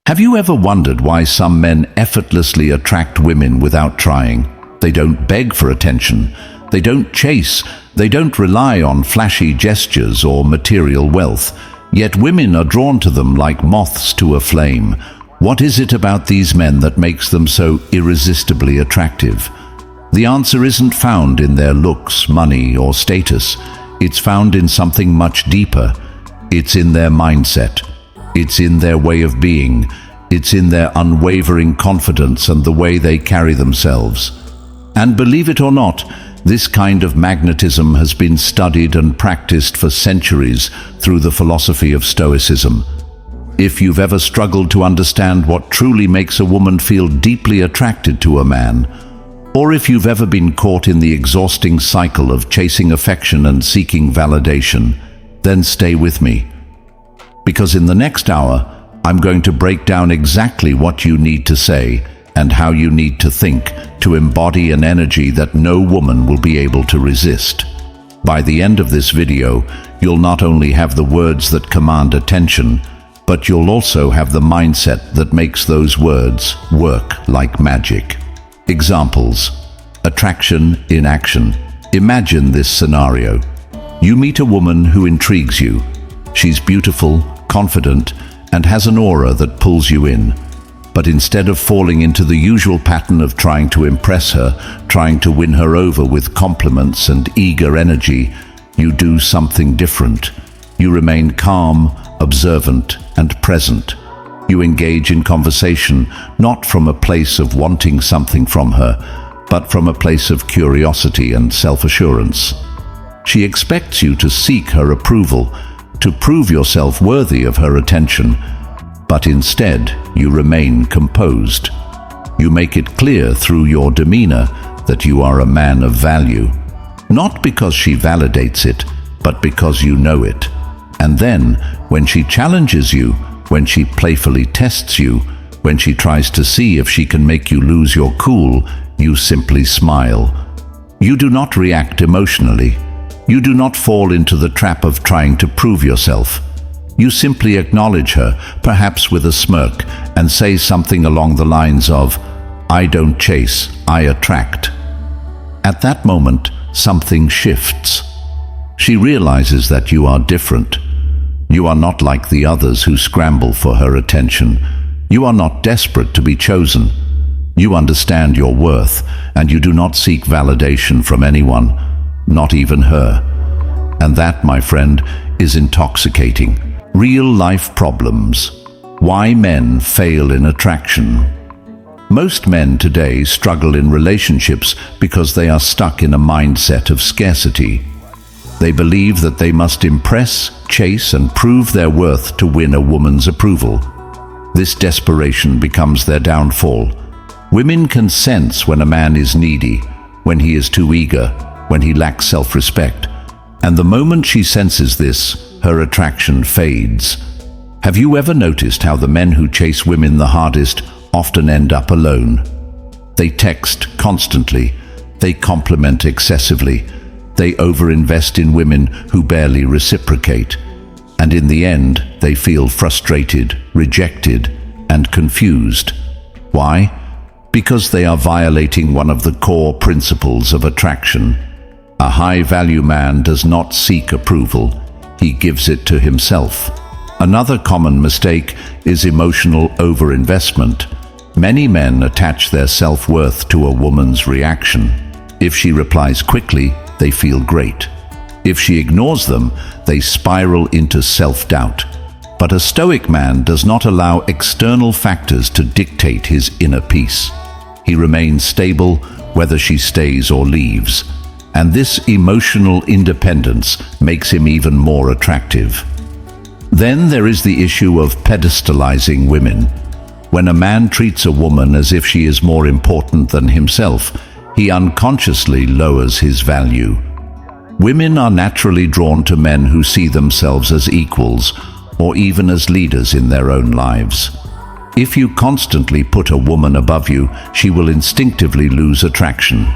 Have you ever wondered why some men effortlessly attract women without trying? They don't beg for attention. They don't chase. They don't rely on flashy gestures or material wealth. Yet women are drawn to them like moths to a flame. What is it about these men that makes them so irresistibly attractive? The answer isn't found in their looks, money, or status. It's found in something much deeper. It's in their mindset. It's in their way of being. It's in their unwavering confidence and the way they carry themselves. And believe it or not, this kind of magnetism has been studied and practiced for centuries through the philosophy of Stoicism. If you've ever struggled to understand what truly makes a woman feel deeply attracted to a man, or if you've ever been caught in the exhausting cycle of chasing affection and seeking validation, then stay with me. Because in the next hour, I'm going to break down exactly what you need to say and how you need to think to embody an energy that no woman will be able to resist. By the end of this video, you'll not only have the words that command attention, but you'll also have the mindset that makes those words work like magic. Examples. Attraction in action. Imagine this scenario. You meet a woman who intrigues you. She's beautiful, confident, and has an aura that pulls you in. But instead of falling into the usual pattern of trying to impress her, trying to win her over with compliments and eager energy, you do something different. You remain calm, observant, and present. You engage in conversation, not from a place of wanting something from her, but from a place of curiosity and self-assurance. She expects you to seek her approval, to prove yourself worthy of her attention, but instead you remain composed. You make it clear through your demeanor that you are a man of value, not because she validates it, but because you know it. And then, when she challenges you, when she playfully tests you, when she tries to see if she can make you lose your cool, you simply smile. You do not react emotionally. You do not fall into the trap of trying to prove yourself. You simply acknowledge her, perhaps with a smirk, and say something along the lines of, "I don't chase, I attract." At that moment, something shifts. She realizes that you are different. You are not like the others who scramble for her attention. You are not desperate to be chosen. You understand your worth, and you do not seek validation from anyone, not even her. And that, my friend, is intoxicating. Real-life problems. Why men fail in attraction. Most men today struggle in relationships because they are stuck in a mindset of scarcity. They believe that they must impress, chase, and prove their worth to win a woman's approval. This desperation becomes their downfall. Women can sense when a man is needy, when he is too eager, when he lacks self-respect. And the moment she senses this, her attraction fades. Have you ever noticed how the men who chase women the hardest often end up alone? They text constantly. They compliment excessively. They overinvest in women who barely reciprocate. And in the end, they feel frustrated, rejected, and confused. Why? Because they are violating one of the core principles of attraction. A high-value man does not seek approval. He gives it to himself. Another common mistake is emotional overinvestment. Many men attach their self-worth to a woman's reaction. If she replies quickly, they feel great. If she ignores them, they spiral into self-doubt. But a Stoic man does not allow external factors to dictate his inner peace. He remains stable whether she stays or leaves. And this emotional independence makes him even more attractive. Then there is the issue of pedestalizing women. When a man treats a woman as if she is more important than himself, he unconsciously lowers his value. Women are naturally drawn to men who see themselves as equals, or even as leaders in their own lives. If you constantly put a woman above you, she will instinctively lose attraction.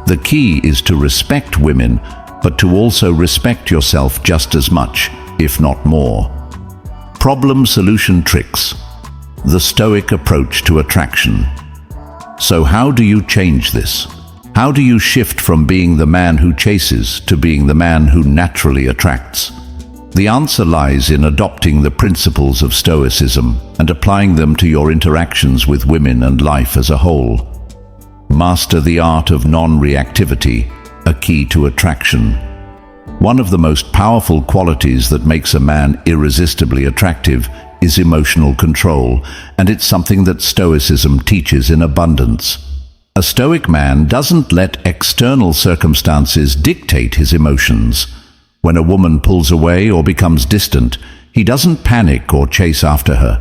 The key is to respect women, but to also respect yourself just as much, if not more. Problem-solution tricks. the Stoic approach to attraction. So how do you change this? How do you shift from being the man who chases to being the man who naturally attracts? The answer lies in adopting the principles of Stoicism and applying them to your interactions with women and life as a whole. Master the art of non-reactivity, a key to attraction. One of the most powerful qualities that makes a man irresistibly attractive is emotional control, and it's something that Stoicism teaches in abundance. A Stoic man doesn't let external circumstances dictate his emotions. When a woman pulls away or becomes distant, he doesn't panic or chase after her.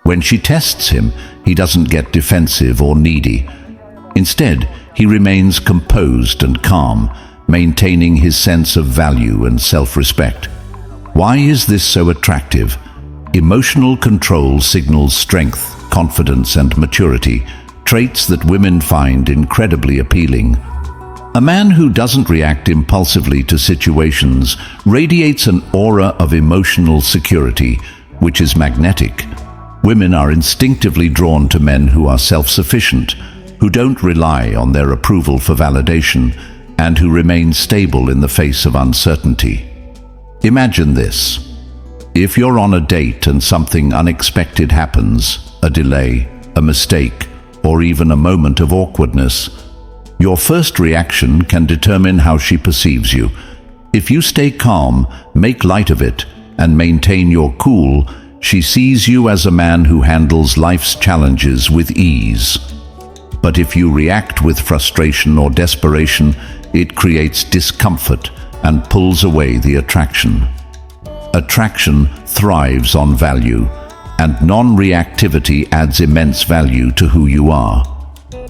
When she tests him, he doesn't get defensive or needy. Instead, he remains composed and calm, maintaining his sense of value and self-respect. Why is this so attractive? Emotional control signals strength, confidence, and maturity, traits that women find incredibly appealing. A man who doesn't react impulsively to situations radiates an aura of emotional security, which is magnetic. Women are instinctively drawn to men who are self-sufficient, who don't rely on their approval for validation, and who remain stable in the face of uncertainty. Imagine this. If you're on a date and something unexpected happens, a delay, a mistake, or even a moment of awkwardness, your first reaction can determine how she perceives you. If you stay calm, make light of it, and maintain your cool, she sees you as a man who handles life's challenges with ease. But if you react with frustration or desperation, it creates discomfort and pulls away the attraction. Attraction thrives on value, and non-reactivity adds immense value to who you are.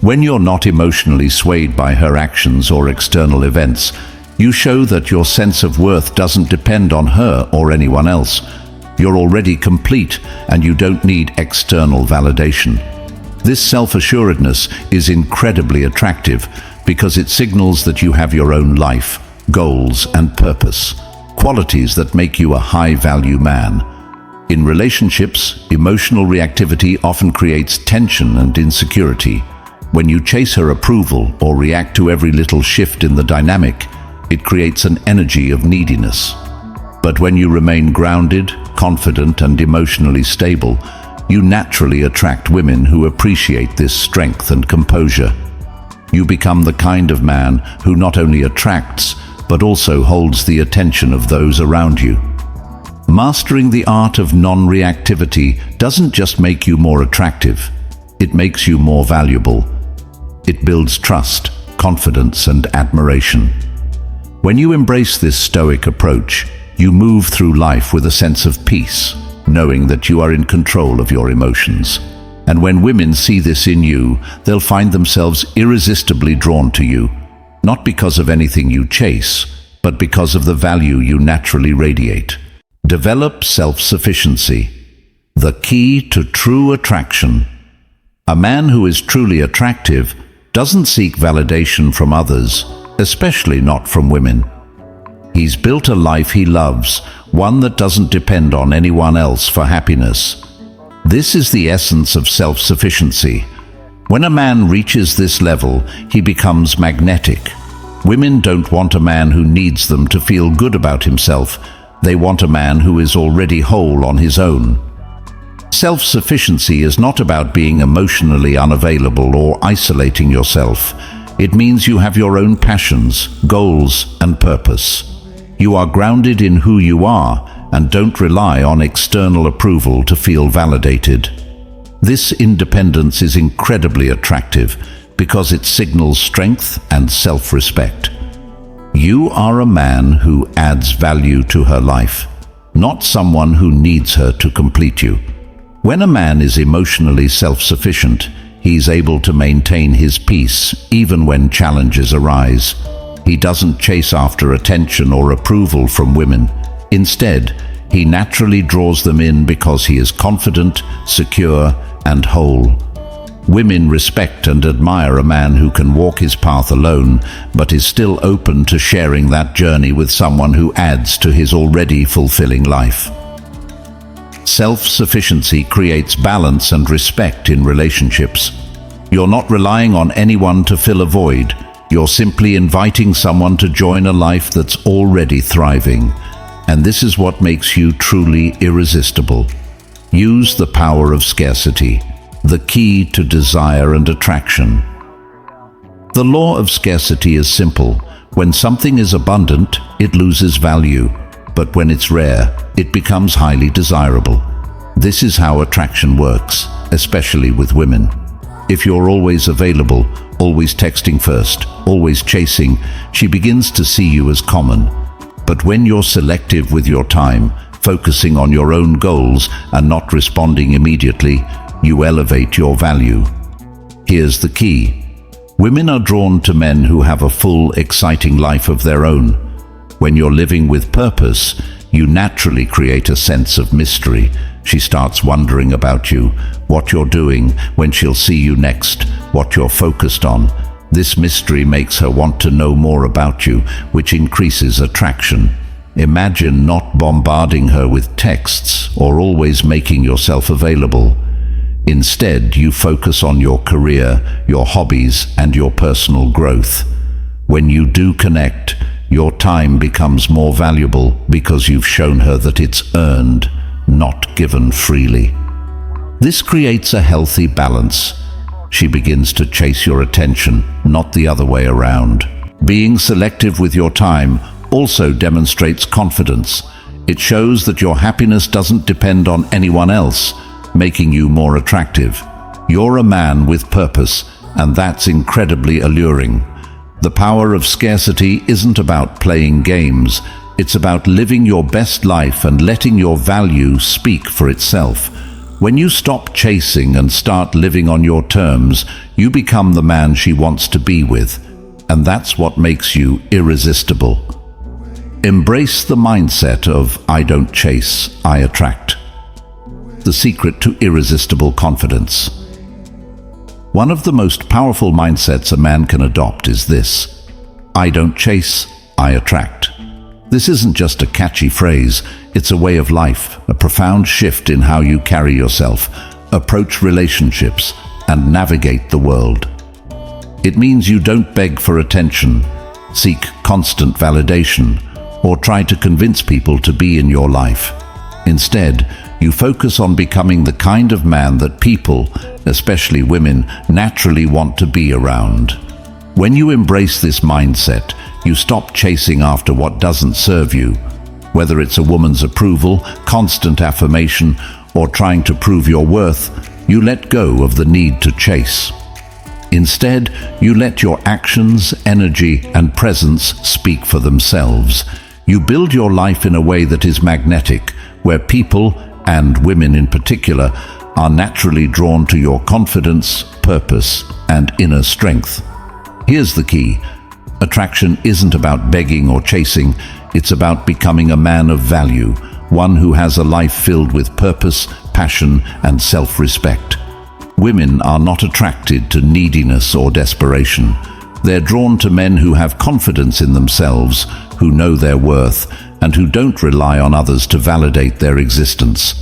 When you're not emotionally swayed by her actions or external events, you show that your sense of worth doesn't depend on her or anyone else. You're already complete, and you don't need external validation. This self-assuredness is incredibly attractive because it signals that you have your own life, goals, and purpose, qualities that make you a high-value man. In relationships, emotional reactivity often creates tension and insecurity. When you chase her approval or react to every little shift in the dynamic, it creates an energy of neediness. But when you remain grounded, confident, and emotionally stable, you naturally attract women who appreciate this strength and composure. You become the kind of man who not only attracts, but also holds the attention of those around you. Mastering the art of non-reactivity doesn't just make you more attractive, it makes you more valuable. It builds trust, confidence, and admiration. When you embrace this Stoic approach, you move through life with a sense of peace, knowing that you are in control of your emotions. And when women see this in you, they'll find themselves irresistibly drawn to you, not because of anything you chase, but because of the value you naturally radiate. Develop self-sufficiency, the key to true attraction. A man who is truly attractive doesn't seek validation from others, especially not from women. He's built a life he loves, one that doesn't depend on anyone else for happiness. This is the essence of self-sufficiency. When a man reaches this level, he becomes magnetic. Women don't want a man who needs them to feel good about himself. They want a man who is already whole on his own. Self-sufficiency is not about being emotionally unavailable or isolating yourself. It means you have your own passions, goals, and purpose. You are grounded in who you are and don't rely on external approval to feel validated. This independence is incredibly attractive because it signals strength and self-respect. You are a man who adds value to her life, not someone who needs her to complete you. When a man is emotionally self-sufficient, he is able to maintain his peace even when challenges arise. He doesn't chase after attention or approval from women. Instead, he naturally draws them in because he is confident, secure, and whole. Women respect and admire a man who can walk his path alone, but is still open to sharing that journey with someone who adds to his already fulfilling life. Self-sufficiency creates balance and respect in relationships. You're not relying on anyone to fill a void. You're simply inviting someone to join a life that's already thriving. And this is what makes you truly irresistible. Use the power of scarcity, the key to desire and attraction. The law of scarcity is simple. When something is abundant, it loses value. But when it's rare, it becomes highly desirable. This is how attraction works, especially with women. If you're always available, always texting first, always chasing, she begins to see you as common. But when you're selective with your time, focusing on your own goals and not responding immediately, you elevate your value. Here's the key. Women are drawn to men who have a full, exciting life of their own. When you're living with purpose, you naturally create a sense of mystery. She starts wondering about you, what you're doing, when she'll see you next, what you're focused on. This mystery makes her want to know more about you, which increases attraction. Imagine not bombarding her with texts or always making yourself available. Instead, you focus on your career, your hobbies, and your personal growth. When you do connect, your time becomes more valuable because you've shown her that it's earned, not given freely. This creates a healthy balance. She begins to chase your attention, not the other way around. Being selective with your time also demonstrates confidence. It shows that your happiness doesn't depend on anyone else, making you more attractive. You're a man with purpose, and that's incredibly alluring. The power of scarcity isn't about playing games. It's about living your best life and letting your value speak for itself. When you stop chasing and start living on your terms, you become the man she wants to be with. And that's what makes you irresistible. Embrace the mindset of I don't chase, I attract. The secret to irresistible confidence. One of the most powerful mindsets a man can adopt is this: I don't chase, I attract. This isn't just a catchy phrase, it's a way of life, a profound shift in how you carry yourself, approach relationships, and navigate the world. It means you don't beg for attention, seek constant validation, or try to convince people to be in your life. Instead, you focus on becoming the kind of man that people, especially women, naturally want to be around. When you embrace this mindset, you stop chasing after what doesn't serve you. Whether it's a woman's approval, constant affirmation, or trying to prove your worth, you let go of the need to chase. Instead, you let your actions, energy, and presence speak for themselves. You build your life in a way that is magnetic, where people, and women in particular, are naturally drawn to your confidence, purpose, and inner strength. Here's the key. Attraction isn't about begging or chasing, it's about becoming a man of value, one who has a life filled with purpose, passion, and self-respect. Women are not attracted to neediness or desperation. They're drawn to men who have confidence in themselves, who know their worth, and who don't rely on others to validate their existence.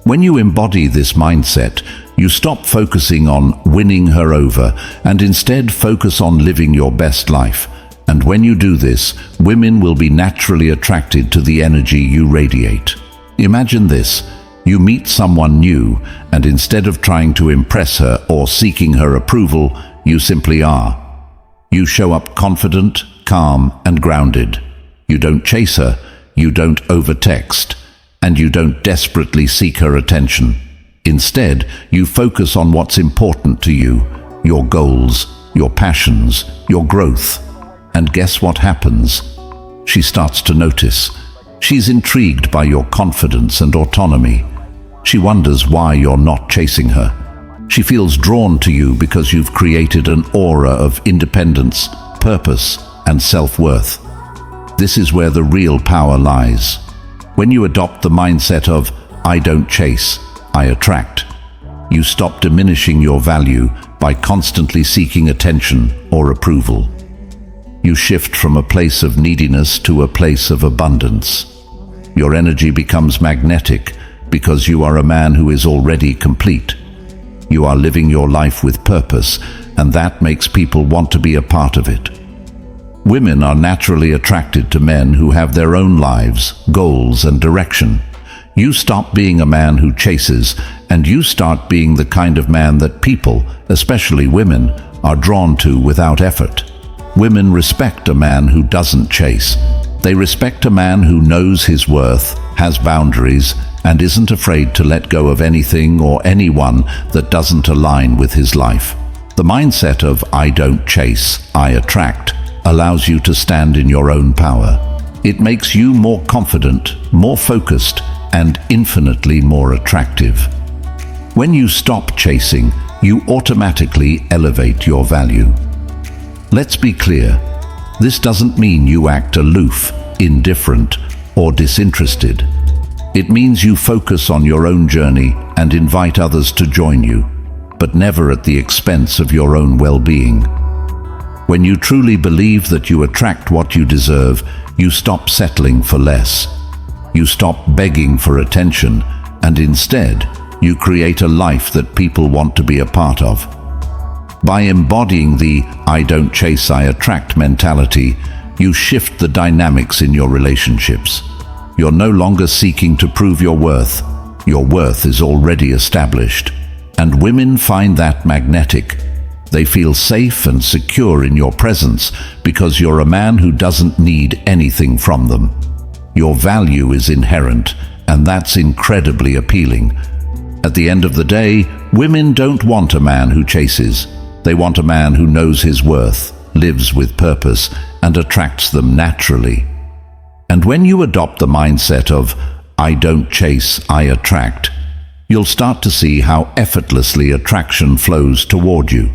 When you embody this mindset, you stop focusing on winning her over and instead focus on living your best life. And when you do this, women will be naturally attracted to the energy you radiate. Imagine this: you meet someone new, and instead of trying to impress her or seeking her approval, you simply are. You show up confident, calm, and grounded. You don't chase her, you don't overtext, and you don't desperately seek her attention. Instead, you focus on what's important to you, your goals, your passions, your growth. And guess what happens? She starts to notice. She's intrigued by your confidence and autonomy. She wonders why you're not chasing her. She feels drawn to you because you've created an aura of independence, purpose, and self-worth. This is where the real power lies. When you adopt the mindset of, I don't chase, I attract, you stop diminishing your value by constantly seeking attention or approval. You shift from a place of neediness to a place of abundance. Your energy becomes magnetic, because you are a man who is already complete. You are living your life with purpose, and that makes people want to be a part of it. Women are naturally attracted to men who have their own lives, goals, and direction. You stop being a man who chases, and you start being the kind of man that people, especially women, are drawn to without effort. Women respect a man who doesn't chase. They respect a man who knows his worth, has boundaries, and isn't afraid to let go of anything or anyone that doesn't align with his life. The mindset of "I don't chase, I attract" allows you to stand in your own power. It makes you more confident, more focused, and infinitely more attractive. When you stop chasing, you automatically elevate your value. Let's be clear, this doesn't mean you act aloof, indifferent, or disinterested. It means you focus on your own journey and invite others to join you, but never at the expense of your own well-being. When you truly believe that you attract what you deserve, you stop settling for less. You stop begging for attention, and instead, you create a life that people want to be a part of. By embodying the "I don't chase, I attract" mentality, you shift the dynamics in your relationships. You're no longer seeking to prove your worth. Your worth is already established. And women find that magnetic. They feel safe and secure in your presence because you're a man who doesn't need anything from them. Your value is inherent, and that's incredibly appealing. At the end of the day, women don't want a man who chases. They want a man who knows his worth, lives with purpose, and attracts them naturally. And when you adopt the mindset of "I don't chase, I attract," you'll start to see how effortlessly attraction flows toward you.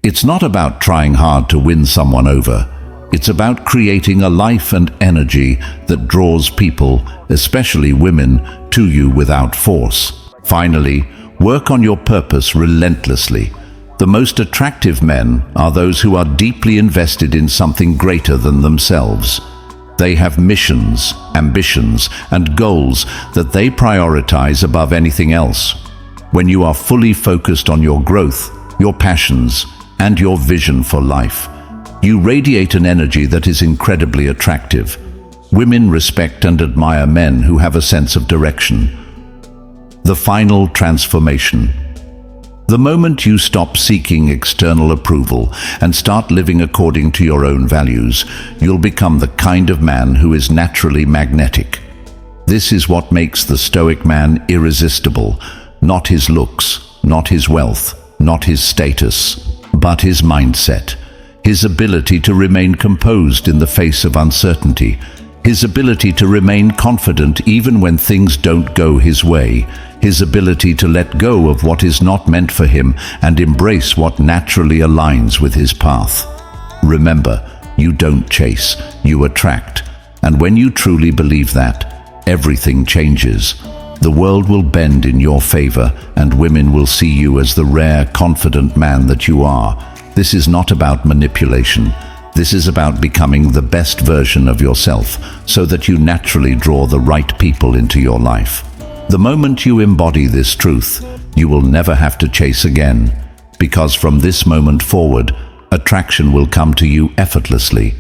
It's not about trying hard to win someone over. It's about creating a life and energy that draws people, especially women, to you without force. Finally, work on your purpose relentlessly. The most attractive men are those who are deeply invested in something greater than themselves. They have missions, ambitions, and goals that they prioritize above anything else. When you are fully focused on your growth, your passions, and your vision for life, you radiate an energy that is incredibly attractive. Women respect and admire men who have a sense of direction. The final transformation. The moment you stop seeking external approval and start living according to your own values, you'll become the kind of man who is naturally magnetic. This is what makes the Stoic man irresistible, not his looks, not his wealth, not his status, but his mindset, his ability to remain composed in the face of uncertainty, his ability to remain confident even when things don't go his way, his ability to let go of what is not meant for him and embrace what naturally aligns with his path. Remember, you don't chase, you attract. And when you truly believe that, everything changes. The world will bend in your favor, and women will see you as the rare, confident man that you are. This is not about manipulation. This is about becoming the best version of yourself, so that you naturally draw the right people into your life. The moment you embody this truth, you will never have to chase again, because from this moment forward, attraction will come to you effortlessly.